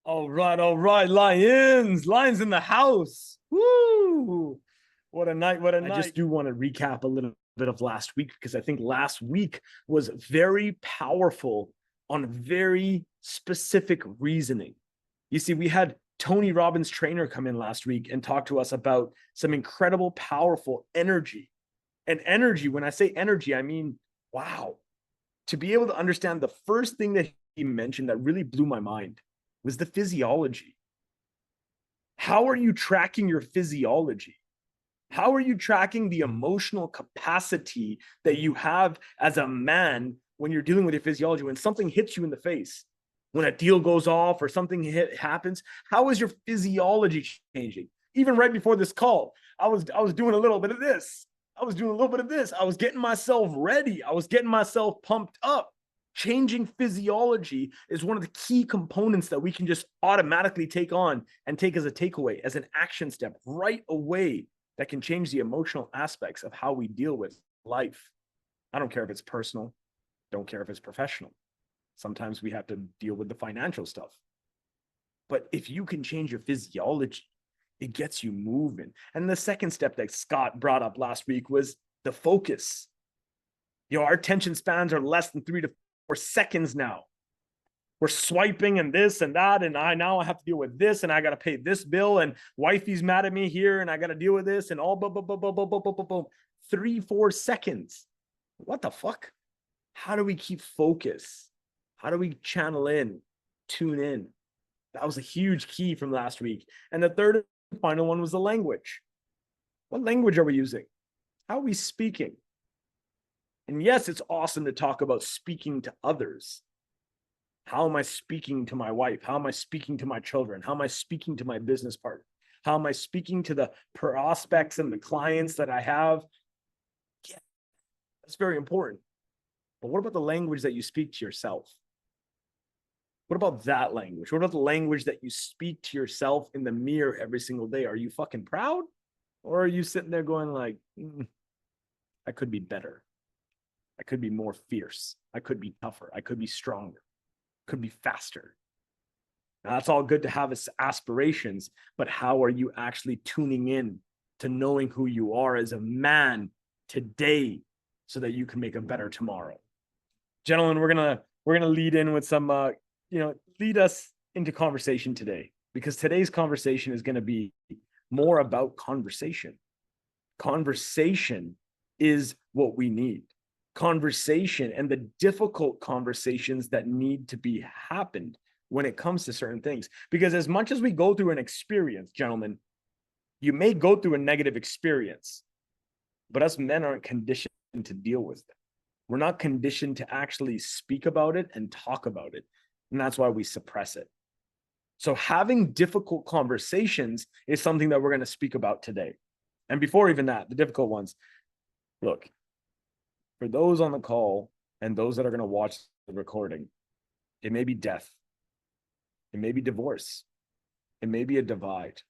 All right, Lions in the house. Woo! What a night, what a night. I just do want to recap a little bit of last week because I think last week was very powerful on very specific reasoning. You see, we had Tony Robbins' trainer come in last week and talk to us about some incredible, powerful energy. And energy, when I say energy, I mean, wow. To be able to understand the first thing that he mentioned that really blew my mind was the physiology. How are you tracking your physiology? How are you tracking the emotional capacity that you have as a man when you're dealing with your physiology? When something hits you in the face, when a deal goes off or something happens, how is your physiology changing? Even right before this call, I was doing a little bit of this. I was doing a little bit of this. I was getting myself ready. I was getting myself pumped up. Changing physiology is one of the key components that we can just automatically take on and take as a takeaway, as an action step right away that can change the emotional aspects of how we deal with life. I don't care if it's personal, don't care if it's professional. Sometimes we have to deal with the financial stuff. But if you can change your physiology, it gets you moving. And the second step that Scott brought up last week was the focus. Our attention spans are less than 3 to 4 seconds now. We're swiping and this and that, and I have to deal with this, and I got to pay this bill, and wifey's mad at me here, and I got to deal with this, and all boom, boom, boom, boom, boom, boom, boom, boom. 3, 4 seconds. What the fuck? How do we keep focus? How do we channel in, tune in? That was a huge key from last week. And the third and final one was the language. What language are we using? How are we speaking? And yes, it's awesome to talk about speaking to others. How am I speaking to my wife? How am I speaking to my children? How am I speaking to my business partner? How am I speaking to the prospects and the clients that I have? Yeah, that's very important. But what about the language that you speak to yourself? What about that language? What about the language that you speak to yourself in the mirror every single day? Are you fucking proud? Or are you sitting there going like, I could be better. I could be more fierce. I could be tougher. I could be stronger. Could be faster. Now, that's all good to have as aspirations, but how are you actually tuning in to knowing who you are as a man today so that you can make a better tomorrow? Gentlemen, we're gonna lead in with some lead us into conversation today, because today's conversation is going to be more about conversation. Conversation is what we need. Conversation and the difficult conversations that need to be happened when it comes to certain things. Because as much as we go through an experience, gentlemen, you may go through a negative experience, but us men aren't conditioned to deal with it. We're not conditioned to actually speak about it and talk about it. And that's why we suppress it. So having difficult conversations is something that we're going to speak about today. And before even that, the difficult ones, look, for those on the call and those that are going to watch the recording, it may be death. It may be divorce. It may be a divide.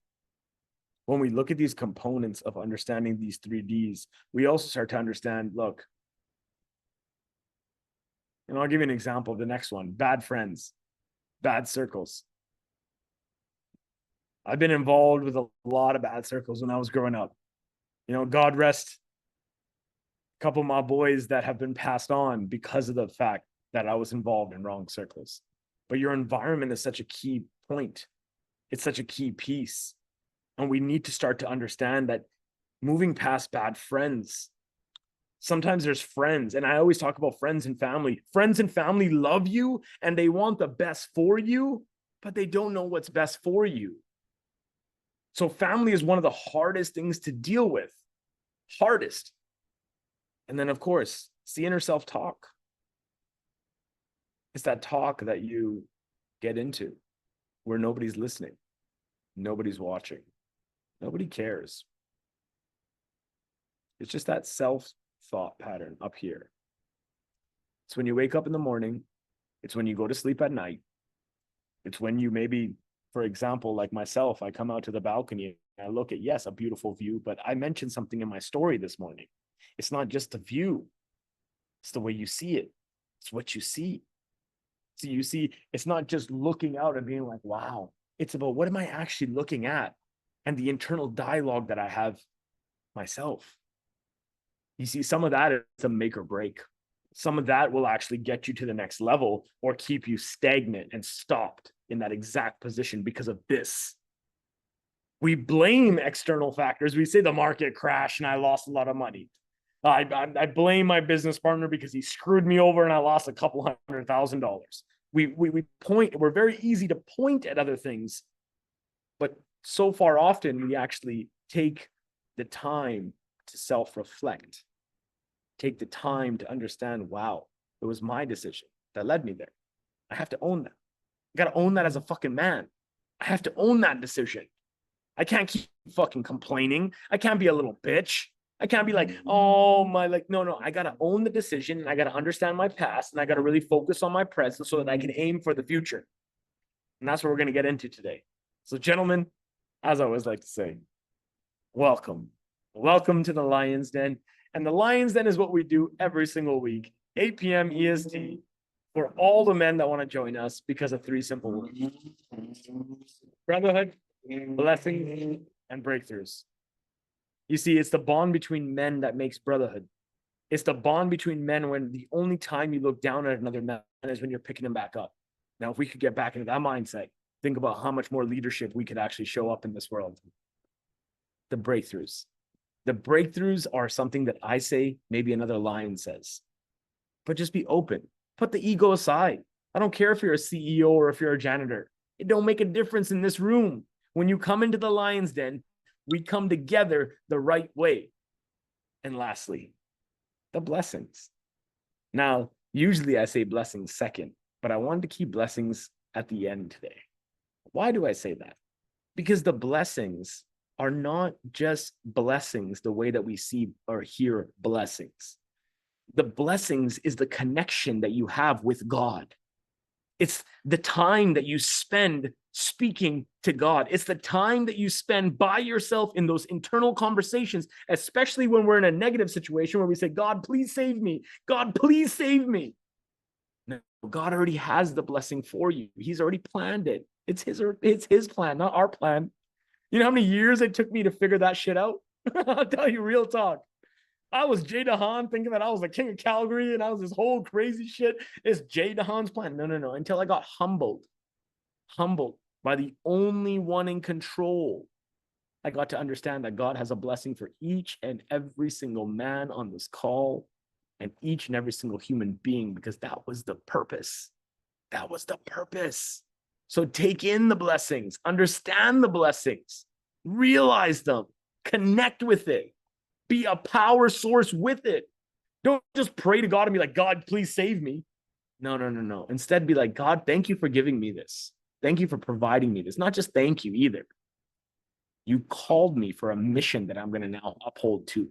When we look at these components of understanding these 3Ds, we also start to understand, look, and I'll give you an example of the next one: bad friends, bad circles. I've been involved with a lot of bad circles when I was growing up. God rest a couple of my boys that have been passed on because of the fact that I was involved in wrong circles. But your environment is such a key point. It's such a key piece. And we need to start to understand that moving past bad friends, sometimes there's friends, and I always talk about friends and family. Friends and family love you and they want the best for you, but they don't know what's best for you. So family is one of the hardest things to deal with. Hardest. And then, of course, it's the inner self-talk. It's that talk that you get into where nobody's listening, nobody's watching, nobody cares. It's just that self-thought pattern up here. It's when you wake up in the morning. It's when you go to sleep at night. It's when you maybe, for example, like myself, I come out to the balcony and I look at, yes, a beautiful view, but I mentioned something in my story this morning. It's not just the view. It's the way you see it. It's what you see. So you see, it's not just looking out and being like, wow, it's about what am I actually looking at and the internal dialogue that I have myself. You see, some of that is a make or break. Some of that will actually get you to the next level or keep you stagnant and stopped in that exact position because of this. We blame external factors. We say the market crashed and I lost a lot of money. I blame my business partner because he screwed me over and I lost a couple $100,000. We point, we're very easy to point at other things, but so far often we actually take the time to self-reflect, take the time to understand, wow, it was my decision that led me there. I have to own that. I got to own that as a fucking man. I have to own that decision. I can't keep fucking complaining. I can't be a little bitch. I can't be like, oh my, like, no, I got to own the decision and I got to understand my past and I got to really focus on my present so that I can aim for the future. And that's what we're going to get into today. So gentlemen, as I always like to say, welcome. Welcome to the Lion's Den. And the Lion's Den is what we do every single week, 8 p.m. EST, for all the men that want to join us because of 3 simple words: brotherhood, blessings, and breakthroughs. You see, it's the bond between men that makes brotherhood. It's the bond between men when the only time you look down at another man is when you're picking him back up. Now, if we could get back into that mindset, think about how much more leadership we could actually show up in this world. The breakthroughs. The breakthroughs are something that I say, maybe another lion says. But just be open. Put the ego aside. I don't care if you're a CEO or if you're a janitor. It don't make a difference in this room. When you come into the Lion's Den, we come together the right way. And lastly, the blessings. Now, usually I say blessings second, but I wanted to keep blessings at the end today. Why do I say that? Because the blessings are not just blessings the way that we see or hear blessings. The blessings is the connection that you have with God. It's the time that you spend speaking to God. It's the time that you spend by yourself in those internal conversations, especially when we're in a negative situation where we say, God, please save me. God, please save me. No, God already has the blessing for you. He's already planned it. It's his plan, not our plan. You know how many years it took me to figure that shit out? I'll tell you real talk. I was Jay DeHaan thinking that I was the king of Calgary and I was this whole crazy shit. It's Jay DeHaan's plan. No. Until I got humbled by the only one in control. I got to understand that God has a blessing for each and every single man on this call and each and every single human being, because that was the purpose. That was the purpose. So take in the blessings, understand the blessings, realize them, connect with it. Be a power source with it. Don't just pray to God and be like, God, please save me. No. Instead, be like, God, thank you for giving me this. Thank you for providing me this. Not just thank you either. You called me for a mission that I'm going to now uphold too.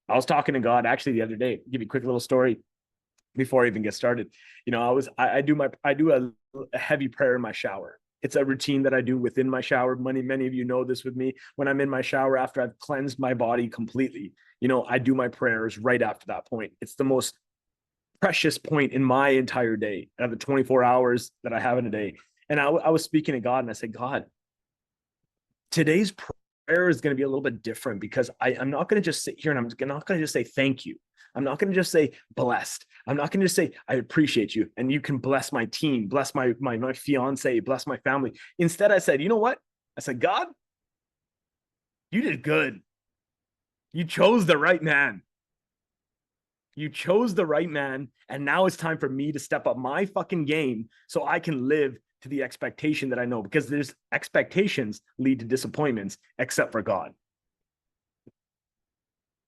I was talking to God actually the other day. I'll give you a quick little story before I even get started. You know, I do a heavy prayer in my shower. It's a routine that I do within my shower. Many of you know this with me. When I'm in my shower after I've cleansed my body completely, you know, I do my prayers right after that point. It's the most precious point in my entire day, out of the 24 hours that I have in a day. And I was speaking to God and I said, God, today's prayer is going to be a little bit different because I'm not going to just sit here and I'm not going to just say thank you. I'm not going to just say blessed. I'm not going to just say I appreciate you and you can bless my team, bless my fiance, bless my family. Instead, I said, you know what? I said, God, you did good. You chose the right man. You chose the right man. And now it's time for me to step up my fucking game so I can live to the expectation that I know, because there's expectations lead to disappointments except for God.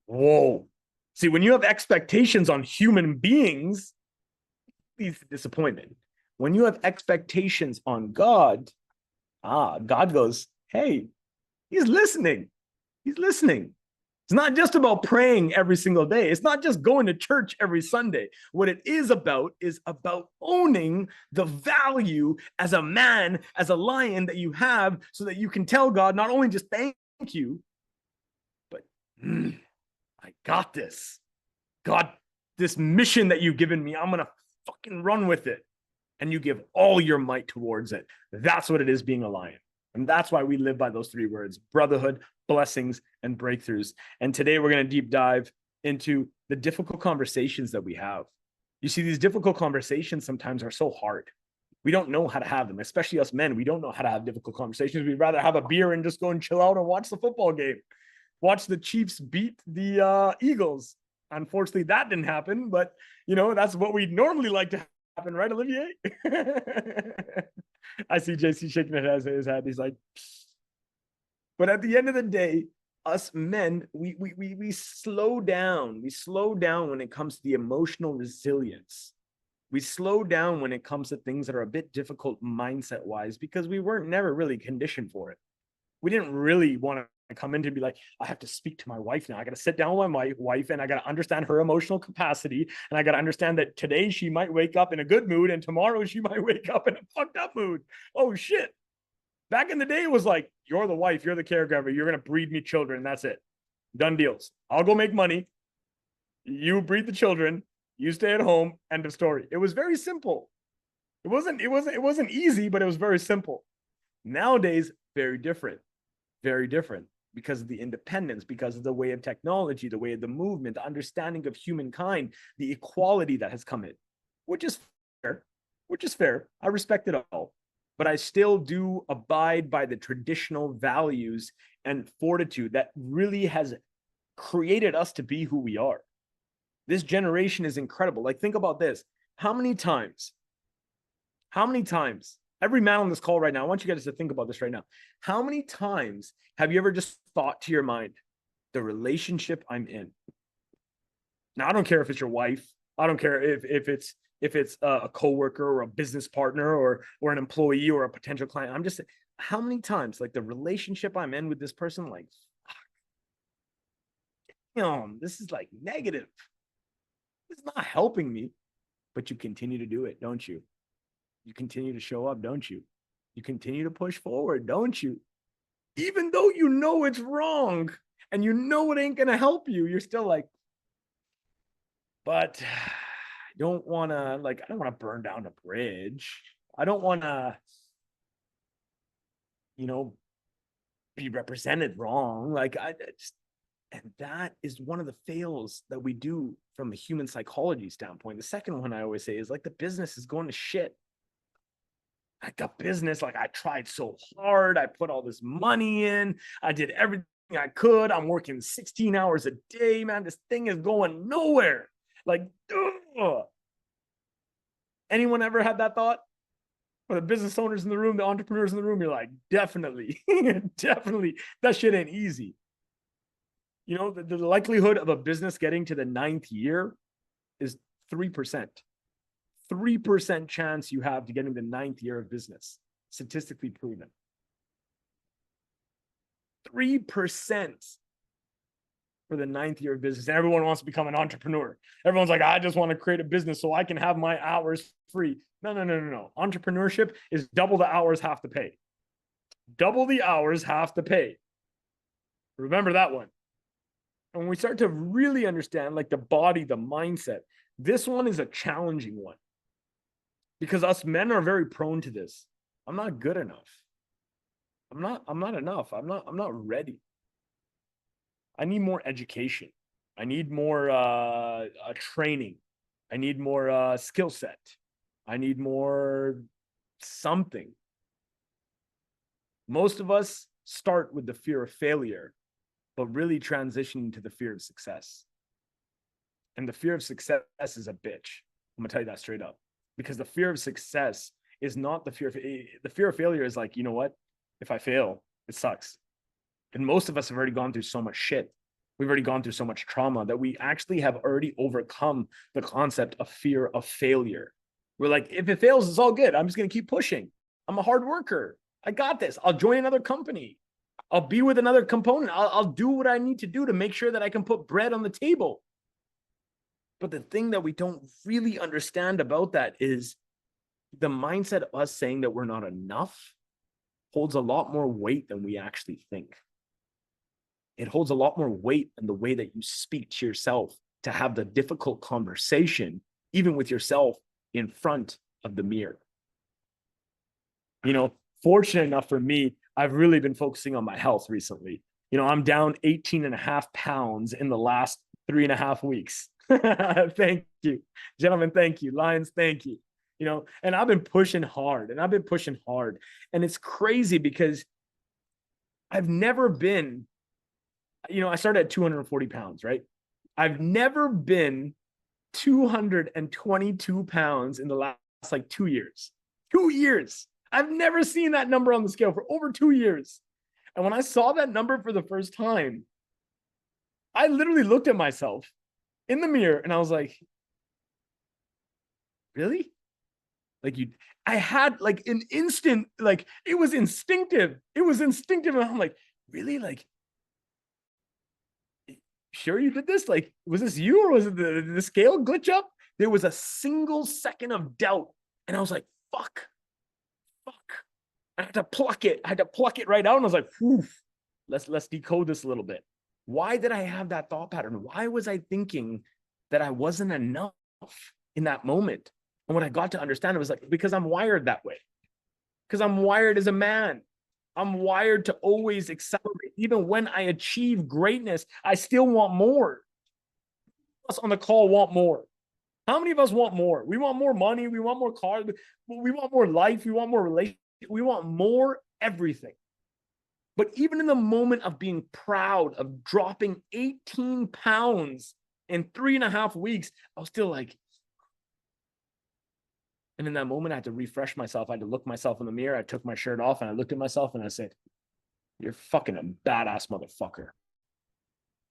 Whoa. See, when you have expectations on human beings, it leads to disappointment. When you have expectations on God, God goes, hey, he's listening. He's listening. It's not just about praying every single day. It's not just going to church every Sunday. What it is about owning the value as a man, as a lion that you have, so that you can tell God not only just thank you, but I got this. God, this mission that you've given me, I'm going to fucking run with it. and you give all your might towards it. That's what it is being a lion. And that's why we live by those 3 words: brotherhood, blessings, and breakthroughs. And today we're going to deep dive into the difficult conversations that we have. You see, these difficult conversations sometimes are so hard. We don't know how to have them, especially us men. We don't know how to have difficult conversations. We'd rather have a beer and just go and chill out and watch the football game. Watch the Chiefs beat the Eagles. Unfortunately, that didn't happen, but that's what we'd normally like to happen, right, Olivier? I see JC shaking his head. He's like, but at the end of the day, us men, we slow down. We slow down when it comes to the emotional resilience. We slow down when it comes to things that are a bit difficult mindset-wise, because we weren't never really conditioned for it. We didn't really want to come in to be like, I have to speak to my wife now. I got to sit down with my wife and I got to understand her emotional capacity. And I got to understand that today she might wake up in a good mood and tomorrow she might wake up in a fucked up mood. Oh shit. Back in the day, it was like, you're the wife, you're the caregiver, you're going to breed me children. That's it. Done deals. I'll go make money. You breed the children. You stay at home. End of story. It was very simple. It wasn't easy, but it was very simple. Nowadays, very different. Very different because of the independence, because of the way of technology, the way of the movement, the understanding of humankind, the equality that has come in, which is fair. I respect it all, but I still do abide by the traditional values and fortitude that really has created us to be who we are. This generation is incredible. Like, think about this. How many times, every man on this call right now, I want you guys to think about this right now. How many times have you ever just thought to your mind, the relationship I'm in? Now, I don't care if it's your wife. I don't care if it's a coworker or a business partner or an employee or a potential client. I'm just saying, how many times, like, the relationship I'm in with this person, like, this is like negative. It's not helping me, but you continue to do it, don't you? You continue to show up, don't you? You continue to push forward, don't you? Even though you know it's wrong and you know it ain't going to help you, you're still like, but I don't want to burn down the bridge. I don't want to, be represented wrong. And that is one of the fails that we do from a human psychology standpoint. The second one I always say is, like, the business is going to shit. Like, the business, like, I tried so hard. I put all this money in. I did everything I could. I'm working 16 hours a day, man. This thing is going nowhere. Like, ugh. Anyone ever had that thought? For the business owners in the room, the entrepreneurs in the room, you're like, definitely, definitely, that shit ain't easy. The likelihood of a business getting to the 9th year is 3%. 3% chance you have to get in the 9th year of business, statistically proven. 3% for the 9th year of business. And everyone wants to become an entrepreneur. Everyone's like, I just want to create a business so I can have my hours free. No. Entrepreneurship is double the hours, half the pay. Double the hours, half the pay. Remember that one. And when we start to really understand, like, the body, the mindset, this one is a challenging one. Because us men are very prone to this. I'm not good enough. I'm not enough. I'm not ready. I need more education. I need more training. I need more skill set. I need more something. Most of us start with the fear of failure, but really transition to the fear of success. And the fear of success is a bitch. I'm gonna tell you that straight up. Because the fear of success is not the fear of failure is like, you know what? If I fail, it sucks. And most of us have already gone through so much shit. We've already gone through so much trauma that we actually have already overcome the concept of fear of failure. We're like, if it fails, it's all good. I'm just going to keep pushing. I'm a hard worker. I got this. I'll join another company. I'll be with another component. I'll do what I need to do to make sure that I can put bread on the table. But the thing that we don't really understand about that is the mindset of us saying that we're not enough holds a lot more weight than we actually think. It holds a lot more weight in the way that you speak to yourself to have the difficult conversation, even with yourself in front of the mirror. Fortunate enough for me, I've really been focusing on my health recently. I'm down 18 and a half pounds in the last 3.5 weeks. Thank you, gentlemen. Thank you, Lions. Thank you. And I've been pushing hard and it's crazy because I've never been, I started at 240 pounds, right? I've never been 222 pounds in the last like 2 years. 2 years. I've never seen that number on the scale for over 2 years. And when I saw that number for the first time, I literally looked at myself in the mirror and I was like, really? I had like an instant, like it was instinctive. And I'm like, really? Like, sure you did this? Like, was this you or was it the scale glitch up? There was a single second of doubt. And I was like, fuck. I had to pluck it. Right out. And I was like, whew, let's decode this a little bit. Why did I have that thought pattern? Why was I thinking that I wasn't enough in that moment? And when I got to understand, it was like, because I'm wired that way. Because I'm wired as a man. I'm wired to always accelerate. Even when I achieve greatness, I still want more. Us on the call want more. How many of us want more? We want more money. We want more cars. We want more life. We want more relationships. We want more everything. But even in the moment of being proud of dropping 18 pounds in 3.5 weeks, I was still like, and in that moment, I had to refresh myself. I had to look myself in the mirror. I took my shirt off and I looked at myself and I said, you're fucking a badass motherfucker.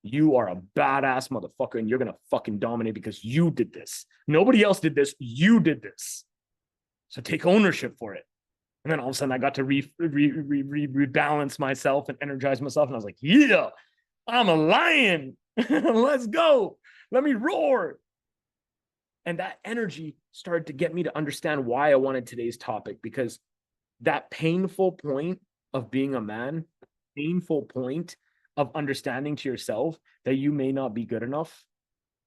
You are a badass motherfucker and you're going to fucking dominate because you did this. Nobody else did this. You did this. So take ownership for it. And then all of a sudden I got to rebalance myself and energize myself. And I was like, yeah, I'm a lion. Let's go. Let me roar. And that energy started to get me to understand why I wanted today's topic, because that painful point of being a man, painful point of understanding to yourself that you may not be good enough,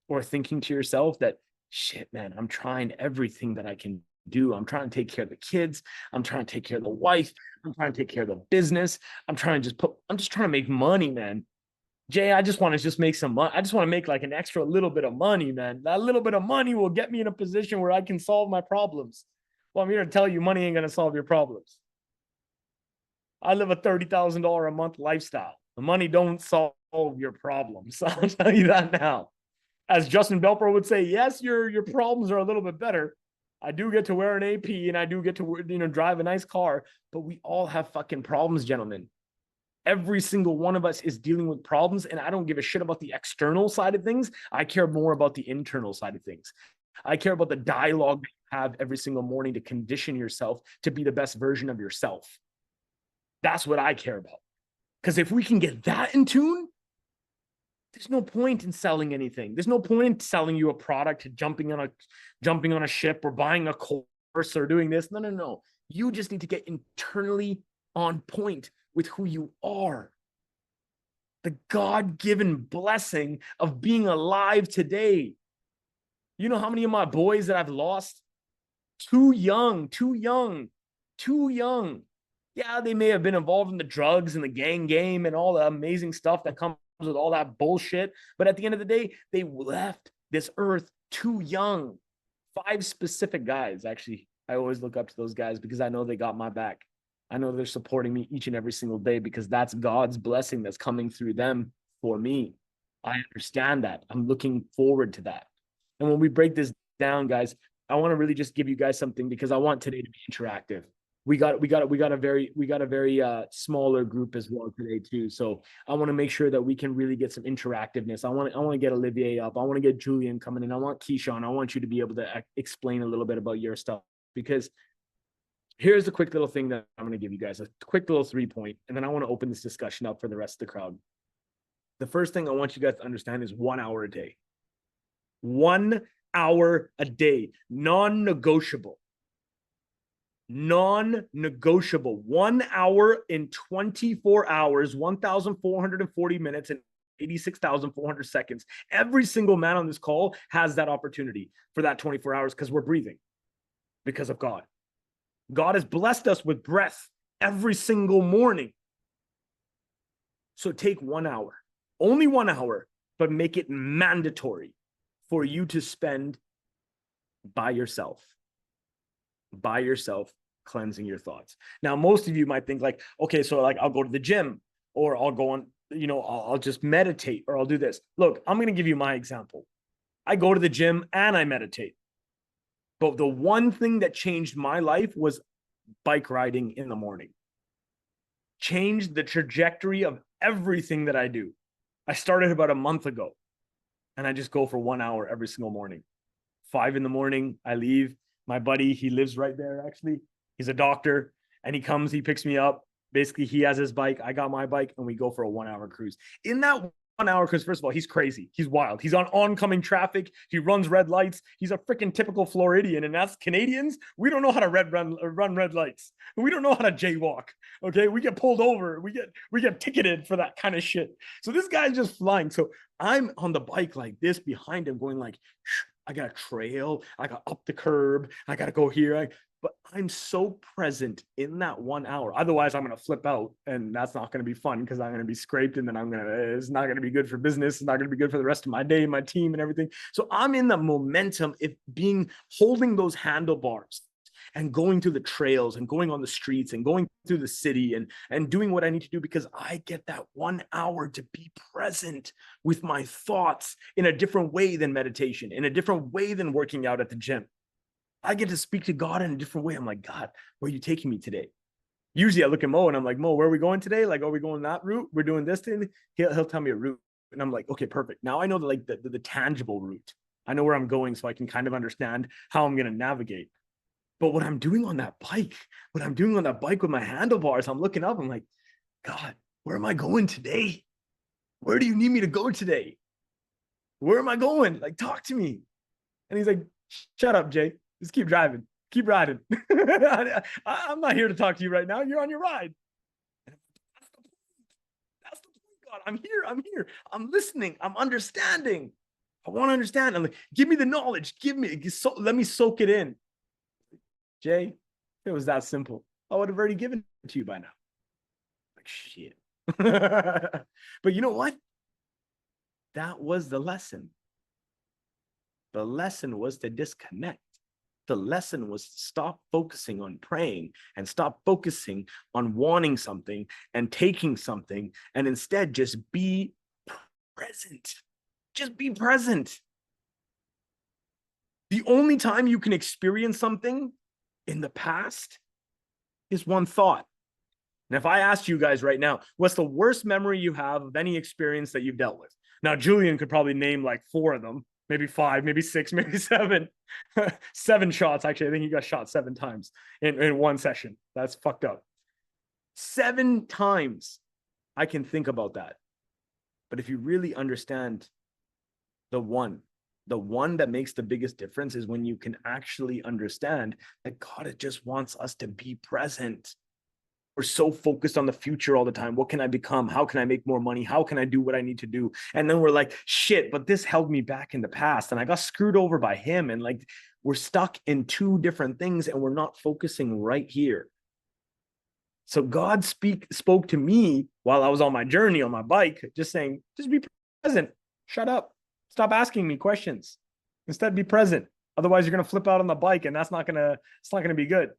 or thinking to yourself that, shit, man, I'm trying everything that I can do. I'm trying to take care of the kids. I'm trying to take care of the wife. I'm trying to take care of the business. I'm trying to make money, man. Jay, I just want to make some money. I just want to make like an extra little bit of money, man. That little bit of money will get me in a position where I can solve my problems. Well, I'm here to tell you, money ain't going to solve your problems. I live a $30,000 a month lifestyle. The money don't solve your problems. I'll tell you that now. As Justin Belper would say, yes, your problems are a little bit better. I do get to wear an AP and I do get to, drive a nice car, but we all have fucking problems, gentlemen. Every single one of us is dealing with problems, and I don't give a shit about the external side of things. I care more about the internal side of things. I care about the dialogue that you have every single morning to condition yourself to be the best version of yourself. That's what I care about. Because if we can get that in tune, there's no point in selling anything. There's no point in selling you a product, jumping on a ship or buying a course or doing this. No. You just need to get internally on point with who you are. The God-given blessing of being alive today. You know how many of my boys that I've lost? Too young. Yeah, they may have been involved in the drugs and the gang game and all the amazing stuff that comes with all that bullshit. But at the end of the day, they left this earth too young. 5 specific guys. Actually, I always look up to those guys because I know they got my back. I know they're supporting me each and every single day because that's God's blessing that's coming through them for me. I understand that. I'm looking forward to that. And when we break this down, guys, I want to really just give you guys something because I want today to be interactive. We got a very smaller group as well today too. So I want to make sure that we can really get some interactiveness. I want to get Olivier up. I want to get Julian coming in. I want Keyshawn. I want you to be able to explain a little bit about your stuff, because here's the quick little thing that I'm going to give you guys, a quick little 3-point, and then I want to open this discussion up for the rest of the crowd. The first thing I want you guys to understand is 1 hour a day. 1 hour a day, non-negotiable. 1 hour in 24 hours, 1,440 minutes and 86,400 seconds. Every single man on this call has that opportunity for that 24 hours because we're breathing because of God. God has blessed us with breath every single morning. So take 1 hour, only 1 hour, but make it mandatory for you to spend by yourself, cleansing your thoughts. Now, most of you might think like, okay, so like I'll go to the gym, or I'll go on, I'll just meditate, or I'll do this. Look, I'm going to give you my example. I go to the gym and I meditate. But the one thing that changed my life was bike riding in the morning. Changed the trajectory of everything that I do. I started about a month ago, and I just go for 1 hour every single morning. 5 a.m, I leave. My buddy, he lives right there, actually. He's a doctor, and he comes, he picks me up. Basically, he has his bike, I got my bike, and we go for a 1 hour cruise. In that 1 hour cruise, first of all, he's crazy. He's wild. He's on oncoming traffic. He runs red lights. He's a freaking typical Floridian. And as Canadians, we don't know how to run red lights. We don't know how to jaywalk. Okay. We get pulled over. We get ticketed for that kind of shit. So this guy's just flying. So I'm on the bike like this behind him, going like, I got a trail. I got up the curb. I got to go here. But I'm so present in that 1 hour. Otherwise, I'm going to flip out, and that's not going to be fun, because I'm going to be scraped, and then it's not going to be good for business. It's not going to be good for the rest of my day, my team, and everything. So I'm in the momentum, holding those handlebars and going through the trails and going on the streets and going through the city and doing what I need to do, because I get that 1 hour to be present with my thoughts in a different way than meditation, in a different way than working out at the gym. I get to speak to God in a different way. I'm like, God, where are you taking me today? Usually I look at Mo and I'm like, Mo, where are we going today? Like, are we going that route? We're doing this thing. He'll tell me a route. And I'm like, okay, perfect. Now I know the tangible route. I know where I'm going, so I can kind of understand how I'm going to navigate. But what I'm doing on that bike with my handlebars, I'm looking up, I'm like, God, where am I going today? Where do you need me to go today? Where am I going? Like, talk to me. And he's like, shut up, Jay. Just keep driving. Keep riding. I'm not here to talk to you right now. You're on your ride. That's the point, God. I'm here. I'm listening. I'm understanding. I want to understand. I'm like, give me the knowledge. Let me soak it in. Jay, if it was that simple, I would have already given it to you by now. Like, shit. But you know what? That was the lesson. The lesson was to disconnect. The lesson was to stop focusing on praying and stop focusing on wanting something and taking something, and instead just be present. Just be present. The only time you can experience something in the past is one thought. And if I asked you guys right now, what's the worst memory you have of any experience that you've dealt with? Now, Julian could probably name like 4 of them. Maybe 5, maybe 6, maybe 7. 7 shots. Actually, I think he got shot 7 times in one session. That's fucked up. 7 times I can think about that. But if you really understand the one that makes the biggest difference is when you can actually understand that God just wants us to be present. We're so focused on the future all the time. What can I become? How can I make more money? How can I do what I need to do? And then we're like, shit, but this held me back in the past, and I got screwed over by him. And like, we're stuck in 2 different things, and we're not focusing right here. So God spoke to me while I was on my journey on my bike, just saying, just be present. Shut up. Stop asking me questions. Instead, be present. Otherwise, you're going to flip out on the bike, and it's not going to be good.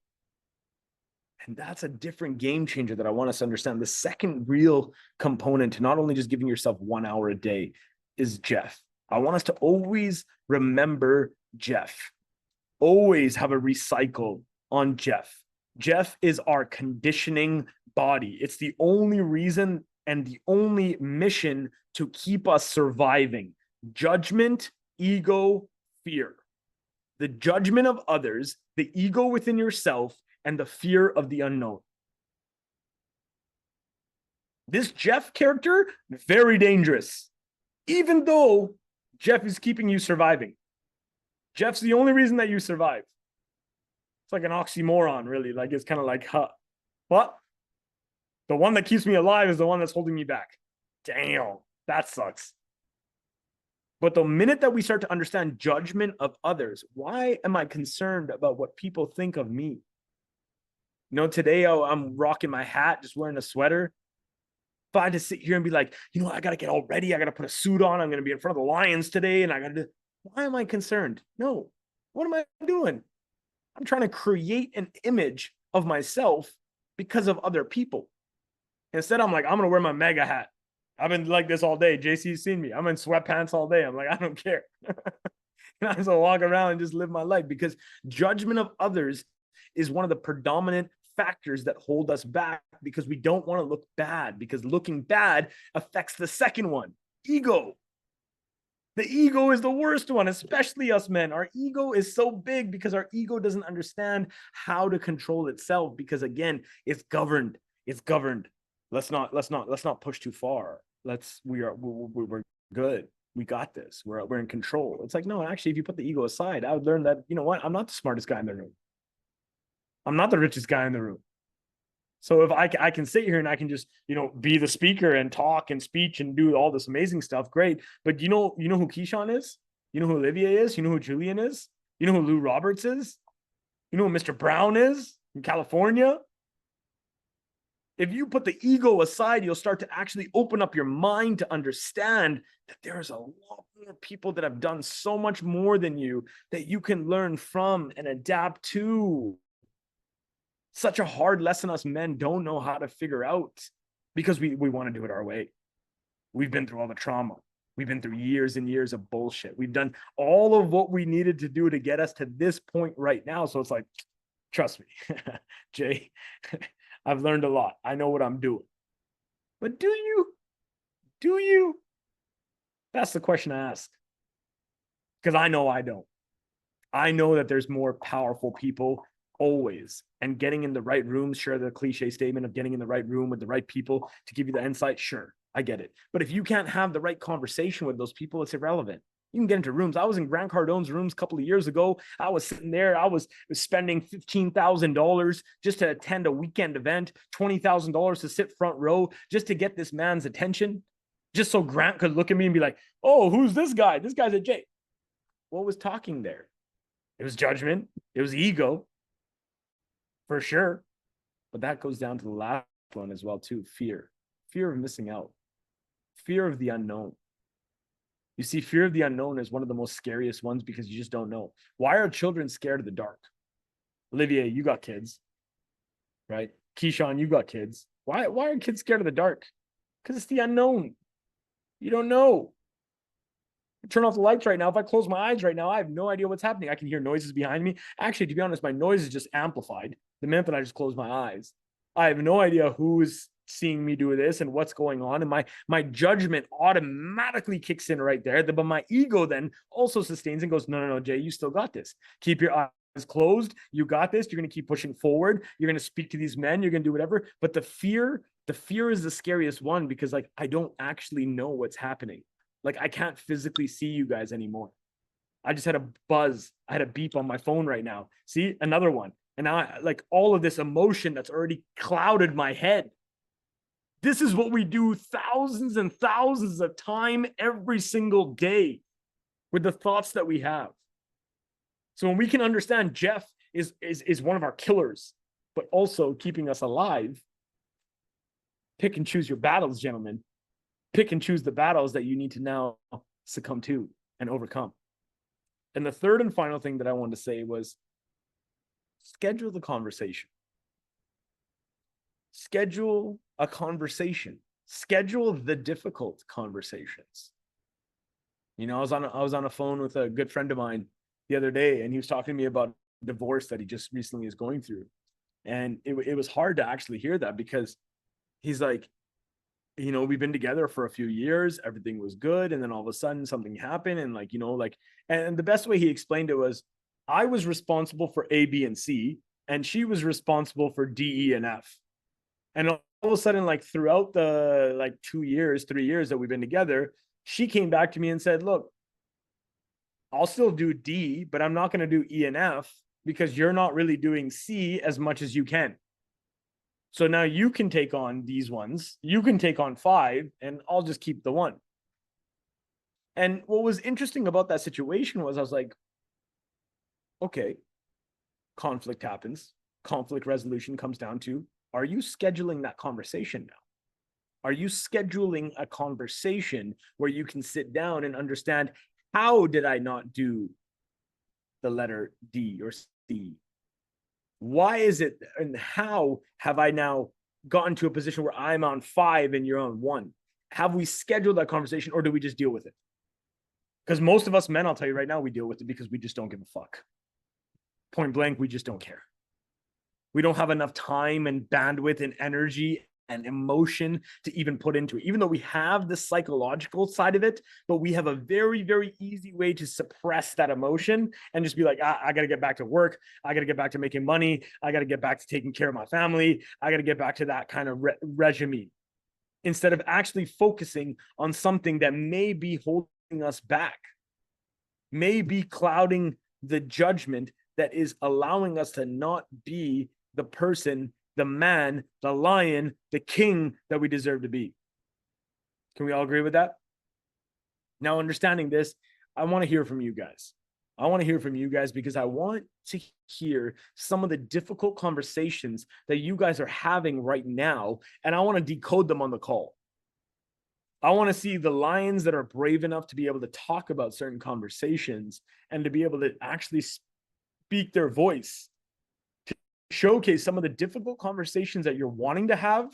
And that's a different game changer that I want us to understand. The second real component to not only just giving yourself 1 hour a day is Jeff. I want us to always remember Jeff. Always have a recycle on Jeff. Jeff is our conditioning body. It's the only reason and the only mission to keep us surviving. Judgment, ego, fear. The judgment of others, the ego within yourself, and the fear of the unknown. This Jeff character, very dangerous. Even though Jeff is keeping you surviving. Jeff's the only reason that you survive. It's like an oxymoron, really. Like, it's kind of like, what? The one that keeps me alive is the one that's holding me back. Damn, that sucks. But the minute that we start to understand judgment of others, why am I concerned about what people think of me? You know, today I'm rocking my hat, just wearing a sweater. If I had to sit here and be like, you know, I got to get all ready. I got to put a suit on. I'm going to be in front of the Lions today. And I got to do, why am I concerned? No. What am I doing? I'm trying to create an image of myself because of other people. Instead, I'm like, I'm going to wear my mega hat. I've been like this all day. JC's seen me. I'm in sweatpants all day. I'm like, I don't care. I just walk around and just live my life, because judgment of others is one of the predominant factors that hold us back, because we don't want to look bad, because looking bad affects the second one, ego. The ego is the worst one, especially us men. Our ego is so big because our ego doesn't understand how to control itself, because again, it's governed. It's governed. Let's not push too far. We're good. We got this. We're in control. It's like, no, actually, if you put the ego aside, I would learn that, you know what? I'm not the smartest guy in the room. I'm not the richest guy in the room. So if I can sit here and I can just, you know, be the speaker and talk and speech and do all this amazing stuff, great. But you know who Keyshawn is? You know who Olivier is? You know who Julian is? You know who Lou Roberts is? You know who Mr. Brown is in California? If you put the ego aside, you'll start to actually open up your mind to understand that there's a lot more people that have done so much more than you that you can learn from and adapt to. Such a hard lesson us men don't know how to figure out, because we want to do it our way. We've been through all the trauma. We've been through years and years of bullshit. We've done all of what we needed to do to get us to this point right now. So it's like, trust me, Jay, I've learned a lot. I know what I'm doing. But do you? Do you? That's the question I ask. Because I know I don't. I know that there's more powerful people always. And getting in the right room, sure, the cliche statement of getting in the right room with the right people to give you the insight, sure, I get it. But if you can't have the right conversation with those people, it's irrelevant. You can get into rooms. I was in Grant Cardone's rooms a couple of years ago. I was sitting there. I was spending $15,000 just to attend a weekend event, $20,000 to sit front row just to get this man's attention, just so Grant could look at me and be like, oh, who's this guy? This guy's a Jay. What was talking there? It was judgment. It was ego, for sure. But that goes down to the last one as well, too. Fear of missing out, fear of the unknown. You see, fear of the unknown is one of the most scariest ones, because you just don't know. Why are children scared of the dark? Olivier, you got kids, right? Keyshawn, you got kids. Why are kids scared of the dark? Because it's the unknown. You don't know. Turn off the lights right now. If I close my eyes right now, I have no idea what's happening. I can hear noises behind me. Actually, to be honest, my noise is just amplified the minute that I just close my eyes. I have no idea who's seeing me do this and what's going on. And my judgment automatically kicks in right there. But my ego then also sustains and goes, no, Jay, you still got this. Keep your eyes closed. You got this. You're going to keep pushing forward. You're going to speak to these men. You're going to do whatever. But the fear is the scariest one, because like, I don't actually know what's happening. Like, I can't physically see you guys anymore. I just had a buzz. I had a beep on my phone right now. See, another one. And now like all of this emotion that's already clouded my head. This is what we do thousands and thousands of time every single day with the thoughts that we have. So when we can understand Jeff is one of our killers, but also keeping us alive, pick and choose your battles, gentlemen. Pick and choose the battles that you need to now succumb to and overcome. And the third and final thing that I wanted to say was schedule the conversation. Schedule a conversation. Schedule the difficult conversations. You know, I was on a phone with a good friend of mine the other day, and he was talking to me about divorce that he just recently is going through. And it was hard to actually hear that, because he's like, you know, we've been together for a few years, everything was good, and then all of a sudden something happened, and like, you know, like, and the best way he explained it was, I was responsible for A, B, and C, and she was responsible for D, E, and F. And all of a sudden, like throughout the like 3 years that we've been together, she came back to me and said, look, I'll still do D, but I'm not going to do E and F, because you're not really doing C as much as you can. So now you can take on these ones, you can take on 5, and I'll just keep the 1. And what was interesting about that situation was, I was like, okay, conflict happens. conflict resolution comes down to, are you scheduling that conversation now? Are you scheduling a conversation where you can sit down and understand, how did I not do the letter D or C? Why is it, and how have I now gotten to a position where I'm on 5 and you're on 1? Have we scheduled that conversation, or do we just deal with it? Because most of us men, I'll tell you right now, we deal with it because we just don't give a fuck. Point blank, we just don't care. We don't have enough time and bandwidth and energy and emotion to even put into it, even though we have the psychological side of it, but we have a very, very easy way to suppress that emotion and just be like, I got to get back to work. I got to get back to making money. I got to get back to taking care of my family. I got to get back to that kind of regime, instead of actually focusing on something that may be holding us back, may be clouding the judgment that is allowing us to not be the person, the man, the lion, the king that we deserve to be. Can we all agree with that? Now, understanding this, I want to hear from you guys. I want to hear from you guys because I want to hear some of the difficult conversations that you guys are having right now, and I want to decode them on the call. I want to see the lions that are brave enough to be able to talk about certain conversations and to be able to actually speak their voice, to showcase some of the difficult conversations that you're wanting to have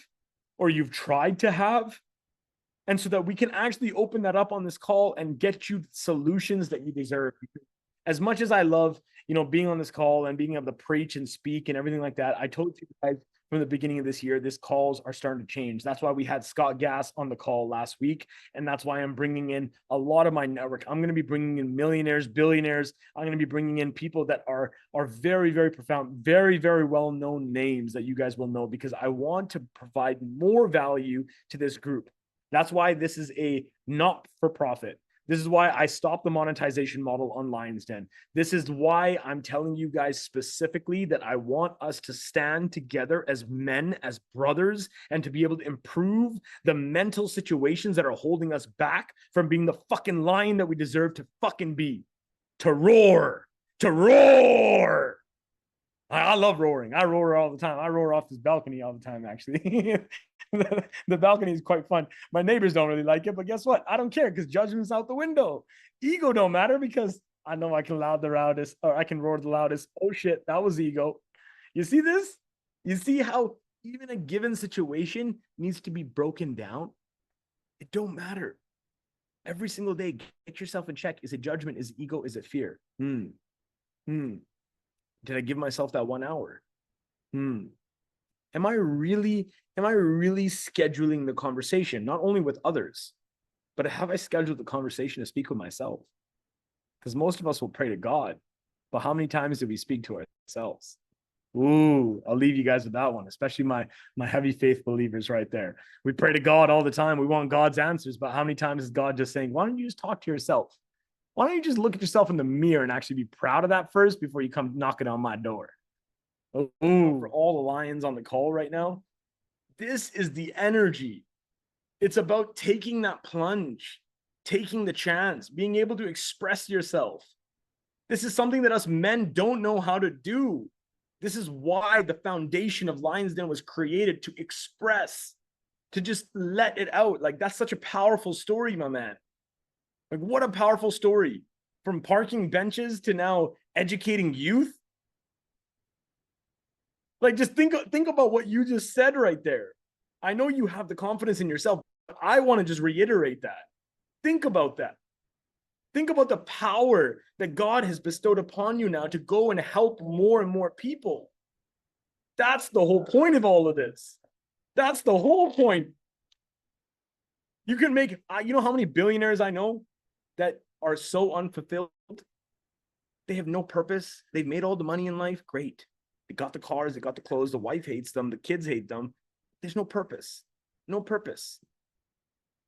or you've tried to have. And so that we can actually open that up on this call and get you solutions that you deserve. As much as I love, being on this call and being able to preach and speak and everything like that, I told you guys from the beginning of this year, these calls are starting to change. That's why we had Scott Gass on the call last week. And that's why I'm bringing in a lot of my network. I'm going to be bringing in millionaires, billionaires. I'm going to be bringing in people that are very, very profound, very, very well-known names that you guys will know, because I want to provide more value to this group. That's why this is a not-for-profit. This is why I stopped the monetization model on Lions Den. This is why I'm telling you guys specifically that I want us to stand together as men, as brothers, and to be able to improve the mental situations that are holding us back from being the fucking lion that we deserve to fucking be. To roar. To roar. I love roaring. I roar all the time. I roar off this balcony all the time, actually. The balcony is quite fun. My neighbors don't really like it, but guess what? I don't care, because judgment's out the window. Ego don't matter, because I know I can loud the loudest, or I can roar the loudest. Oh shit, that was ego. You see this? You see how even a given situation needs to be broken down? It don't matter. Every single day, get yourself in check. Is it judgment? Is it ego? Is it fear? Did I give myself that 1 hour? Am I really scheduling the conversation, not only with others, but have I scheduled the conversation to speak with myself? Because most of us will pray to God, but how many times do we speak to ourselves? Ooh, I'll leave you guys with that one, especially my heavy faith believers right there. We pray to God all the time. We want God's answers, but how many times is God just saying, why don't you just talk to yourself? Why don't you just look at yourself in the mirror and actually be proud of that first before you come knocking on my door? Ooh, for all the lions on the call right now, this is the energy. It's about taking that plunge, taking the chance, being able to express yourself. This is something that us men don't know how to do. This is why the foundation of Lions Den was created, to express, to just let it out. Like, that's such a powerful story, my man. Like, what a powerful story. From parking benches to now educating youth. Like, just think about what you just said right there. I know you have the confidence in yourself. But I want to just reiterate that. Think about that. Think about the power that God has bestowed upon you now to go and help more and more people. That's the whole point of all of this. That's the whole point. You can make, you know how many billionaires I know that are so unfulfilled? They have no purpose. They've made all the money in life. Great. They got the cars, they got the clothes, the wife hates them, the kids hate them. There's no purpose. No purpose.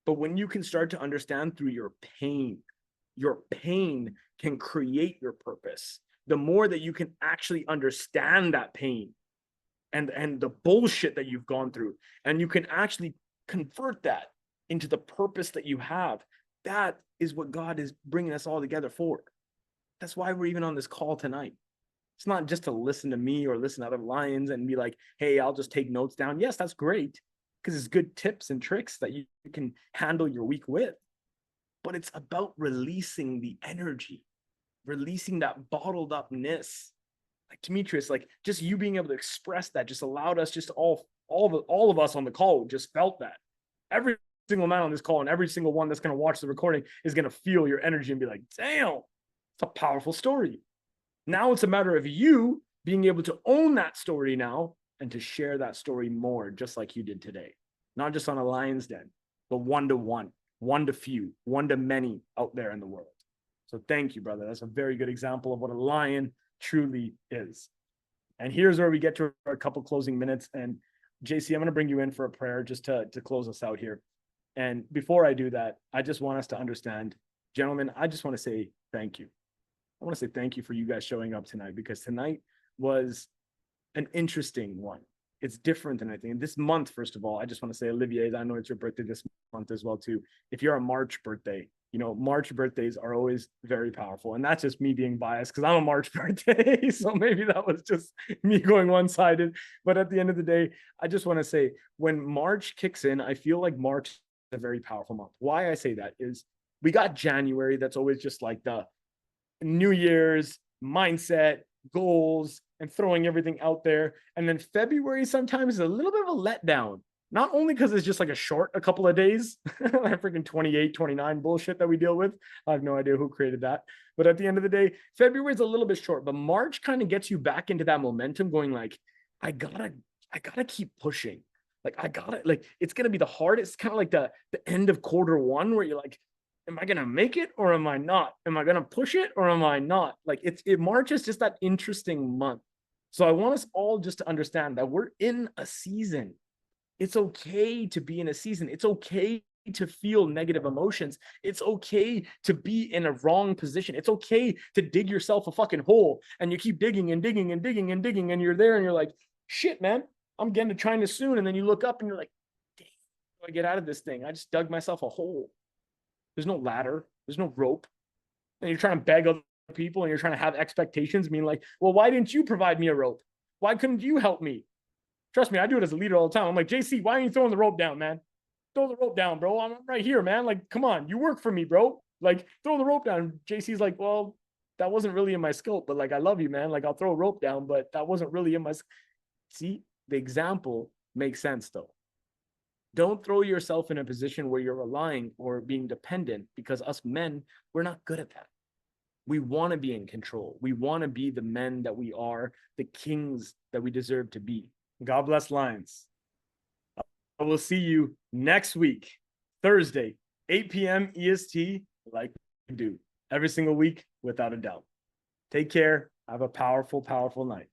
But when you can start to understand through your pain can create your purpose. The more that you can actually understand that pain and the bullshit that you've gone through, and you can actually convert that into the purpose that you have, that is what God is bringing us all together for. That's why we're even on this call tonight. It's not just to listen to me or listen to other lions and be like, hey, I'll just take notes down. Yes, that's great because it's good tips and tricks that you can handle your week with. But it's about releasing the energy, releasing that bottled upness. Like Demetrius, like just you being able to express that just allowed us just all of us on the call just felt that. Every single man on this call and every single one that's going to watch the recording is going to feel your energy and be like, damn, it's a powerful story. Now it's a matter of you being able to own that story now and to share that story more, just like you did today. Not just on a Lion's Den, but one-to-one, one-to-few, one-to-many out there in the world. So thank you, brother. That's a very good example of what a lion truly is. And here's where we get to our couple closing minutes. And JC, I'm going to bring you in for a prayer just to close us out here. And before I do that, I just want us to understand, gentlemen, I just want to say thank you. I want to say thank you for you guys showing up tonight, because tonight was an interesting one. It's different than anything. This month, first of all, I just want to say, Olivier, I know it's your birthday this month as well, too. If you're a March birthday, you know, March birthdays are always very powerful. And that's just me being biased because I'm a March birthday. So maybe that was just me going one-sided. But at the end of the day, I just want to say, when March kicks in, I feel like March is a very powerful month. Why I say that is we got January. That's always just like the New Year's mindset, goals, and throwing everything out there. And then February sometimes is a little bit of a letdown. Not only because it's just like a couple of days, like freaking 28, 29 bullshit that we deal with. I have no idea who created that. But at the end of the day, February is a little bit short, but March kind of gets you back into that momentum going like, I gotta keep pushing. Like it's going to be the hardest, kind of like the end of quarter one where you're like, am I going to make it or am I not? Am I going to push it or am I not? Like March is just that interesting month. So I want us all just to understand that we're in a season. It's okay to be in a season. It's okay to feel negative emotions. It's okay to be in a wrong position. It's okay to dig yourself a fucking hole and you keep digging and digging and digging and digging and you're there and you're like, shit, man, I'm getting to China soon. And then you look up and you're like, damn, how do I get out of this thing? I just dug myself a hole. There's no ladder. There's no rope. And you're trying to beg other people and you're trying to have expectations, meaning like, well, why didn't you provide me a rope? Why couldn't you help me? Trust me, I do it as a leader all the time. I'm like, JC, why aren't you throwing the rope down, man? Throw the rope down, bro. I'm right here, man. Like, come on, you work for me, bro. Like, throw the rope down. JC's like, well, that wasn't really in my scope, but like, I love you, man. Like, I'll throw a rope down, but that wasn't really in my. See, the example makes sense though. Don't throw yourself in a position where you're relying or being dependent, because us men, we're not good at that. We want to be in control. We want to be the men that we are, the kings that we deserve to be. God bless Lions. I will see you next week, Thursday, 8 p.m. EST, like we do every single week, without a doubt. Take care. Have a powerful, powerful night.